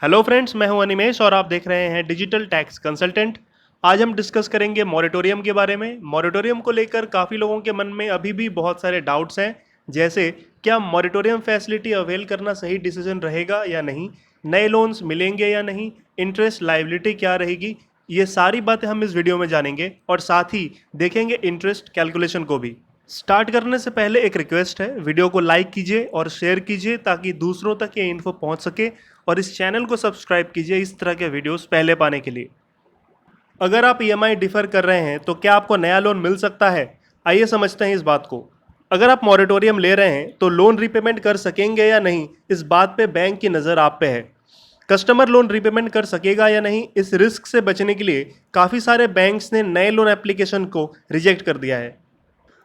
Hello friends, मैं हूं अनिमेश और आप देख रहे हैं डिजिटल टैक्स कंसल्टेंट। आज हम डिस्कस करेंगे मॉरेटोरियम के बारे में। मॉरेटोरियम को लेकर काफ़ी लोगों के मन में अभी भी बहुत सारे डाउट्स हैं, जैसे क्या मॉरेटोरियम फैसिलिटी अवेल करना सही डिसीजन रहेगा या नहीं, नए लोन्स मिलेंगे या नहीं, इंटरेस्ट लायबिलिटी क्या रहेगी। ये सारी बातें हम इस वीडियो में जानेंगे और साथ ही देखेंगे इंटरेस्ट कैलकुलेशन को भी। स्टार्ट करने से पहले एक रिक्वेस्ट है, वीडियो को लाइक कीजिए और शेयर कीजिए ताकि दूसरों तक ये इन्फो पहुंच सके, और इस चैनल को सब्सक्राइब कीजिए इस तरह के वीडियोस पहले पाने के लिए। अगर आप ईएमआई डिफर कर रहे हैं तो क्या आपको नया लोन मिल सकता है? आइए समझते हैं इस बात को। अगर आप मॉरेटोरियम ले रहे हैं तो लोन रीपेमेंट कर सकेंगे या नहीं, इस बात पे बैंक की नज़र आप पे है। कस्टमर लोन रीपेमेंट कर सकेगा या नहीं, इस रिस्क से बचने के लिए काफ़ी सारे बैंक्स ने नए लोन एप्लीकेशन को रिजेक्ट कर दिया है।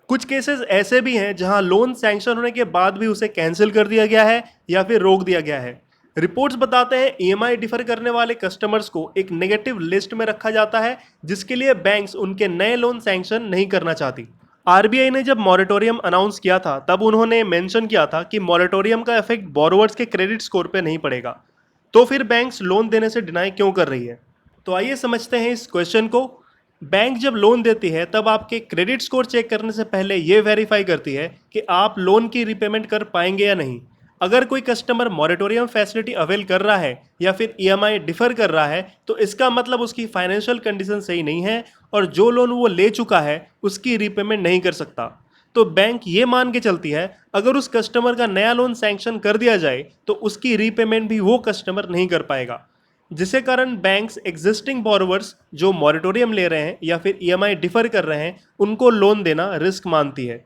कुछ केसेस ऐसे भी हैं जहां लोन सैंक्शन होने के बाद भी उसे कैंसिल कर दिया गया है या फिर रोक दिया गया है। रिपोर्ट्स बताते हैं ईएमआई डिफर करने वाले कस्टमर्स को एक नेगेटिव लिस्ट में रखा जाता है, जिसके लिए बैंक्स उनके नए लोन सैंक्शन नहीं करना चाहती। आरबीआई ने जब मॉरेटोरियम अनाउंस किया था तब उन्होंने मेंशन किया था कि मॉरेटोरियम का इफेक्ट बोरोवर्स के क्रेडिट स्कोर पे नहीं पड़ेगा। तो फिर बैंक्स लोन देने से डिनाई क्यों कर रही है? तो आइए समझते हैं इस क्वेश्चन को। बैंक जब लोन देती है तब आपके क्रेडिट स्कोर चेक करने से पहले ये वेरीफाई करती है कि आप लोन की रीपेमेंट कर पाएंगे या नहीं। अगर कोई कस्टमर मॉरेटोरियम फैसिलिटी अवेल कर रहा है या फिर ईएमआई डिफर कर रहा है तो इसका मतलब उसकी फाइनेंशियल कंडीशन सही नहीं है और जो लोन वो ले चुका है उसकी रीपेमेंट नहीं कर सकता। तो बैंक ये मान के चलती है अगर उस कस्टमर का नया लोन सैंक्शन कर दिया जाए तो उसकी रीपेमेंट भी वो कस्टमर नहीं कर पाएगा, जिसके कारण बैंक्स एग्जिस्टिंग बोरोवर्स जो मॉरेटोरियम ले रहे हैं या फिर ईएमआई डिफर कर रहे हैं उनको लोन देना रिस्क मानती है।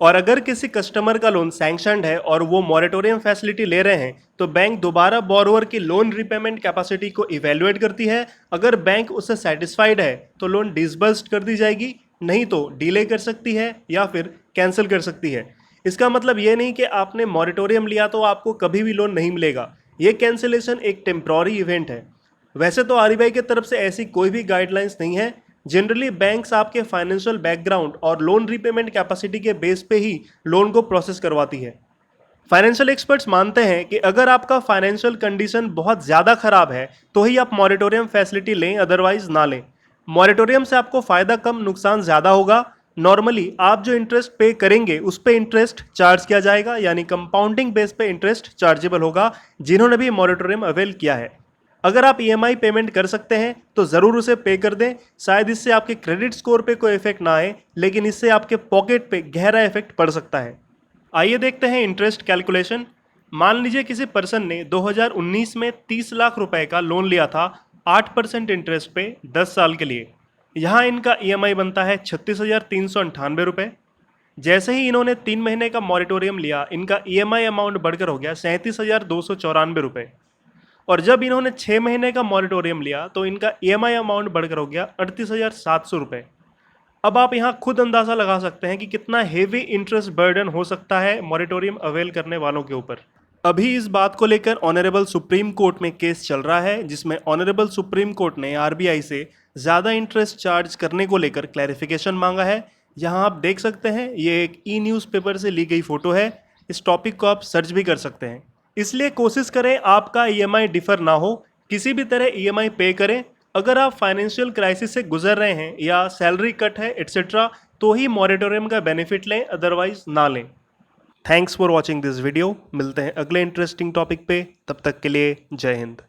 और अगर किसी कस्टमर का लोन सैंक्शनड है और वो मॉरेटोरियम फैसिलिटी ले रहे हैं तो बैंक दोबारा बोरोवर की लोन रिपेमेंट कैपेसिटी को इवेलुएट करती है। अगर बैंक उससे सेटिस्फाइड है तो लोन डिसबर्स्ड कर दी जाएगी, नहीं तो डिले कर सकती है या फिर कैंसिल कर सकती है। इसका मतलब ये नहीं कि आपने मॉरेटोरियम लिया तो आपको कभी भी लोन नहीं मिलेगा। ये कैंसिलेशन एक टेम्प्ररी इवेंट है। वैसे तो आरबीआई की तरफ से ऐसी कोई भी गाइडलाइंस नहीं है। जनरली बैंक्स आपके फाइनेंशियल बैकग्राउंड और लोन रीपेमेंट कैपेसिटी के बेस पे ही लोन को प्रोसेस करवाती है। फाइनेंशियल एक्सपर्ट्स मानते हैं कि अगर आपका फाइनेंशियल कंडीशन बहुत ज़्यादा खराब है तो ही आप मॉरेटोरियम फैसिलिटी लें, अदरवाइज ना लें। मॉरेटोरियम से आपको फ़ायदा कम, नुकसान ज़्यादा होगा। नॉर्मली आप जो इंटरेस्ट पे करेंगे उस पे इंटरेस्ट चार्ज किया जाएगा, यानी कंपाउंडिंग बेस पे इंटरेस्ट चार्जेबल होगा जिन्होंने भी मॉरेटोरियम अवेल किया है। अगर आप ईएमआई पेमेंट कर सकते हैं तो ज़रूर उसे पे कर दें। शायद इससे आपके क्रेडिट स्कोर पे कोई इफेक्ट ना आए, लेकिन इससे आपके पॉकेट पे गहरा इफेक्ट पड़ सकता है। आइए देखते हैं इंटरेस्ट कैलकुलेशन। मान लीजिए किसी पर्सन ने 2019 में 30 लाख रुपए का लोन लिया था 8% इंटरेस्ट पे 10 साल के लिए। यहाँ इनका ईएमआई बनता है 36,398 रुपये। जैसे ही इन्होंने 3 महीने का मॉरेटोरियम लिया इनका ईएमआई अमाउंट बढ़कर हो गया 37,294 रुपये। और जब इन्होंने 6 महीने का मॉरेटोरियम लिया तो इनका ईएमआई अमाउंट बढ़कर हो गया 38,700 रुपये। अब आप यहाँ खुद अंदाज़ा लगा सकते हैं कि कितना हेवी इंटरेस्ट बर्डन हो सकता है मॉरेटोरियम अवेल करने वालों के ऊपर। अभी इस बात को लेकर ऑनरेबल सुप्रीम कोर्ट में केस चल रहा है, जिसमें ऑनरेबल सुप्रीम कोर्ट ने आरबीआई से ज़्यादा इंटरेस्ट चार्ज करने को लेकर क्लैरिफिकेशन मांगा है। यहाँ आप देख सकते हैं, ये एक ई न्यूज़पेपर से ली गई फ़ोटो है। इस टॉपिक को आप सर्च भी कर सकते हैं। इसलिए कोशिश करें आपका ईएमआई डिफर ना हो, किसी भी तरह ईएमआई पे करें। अगर आप फाइनेंशियल क्राइसिस से गुजर रहे हैं या सैलरी कट है एट्सेट्रा तो ही मॉरेटोरियम का बेनिफिट लें, अदरवाइज ना लें। Thanks for watching this video. मिलते हैं अगले इंटरेस्टिंग टॉपिक पे, तब तक के लिए जय हिंद।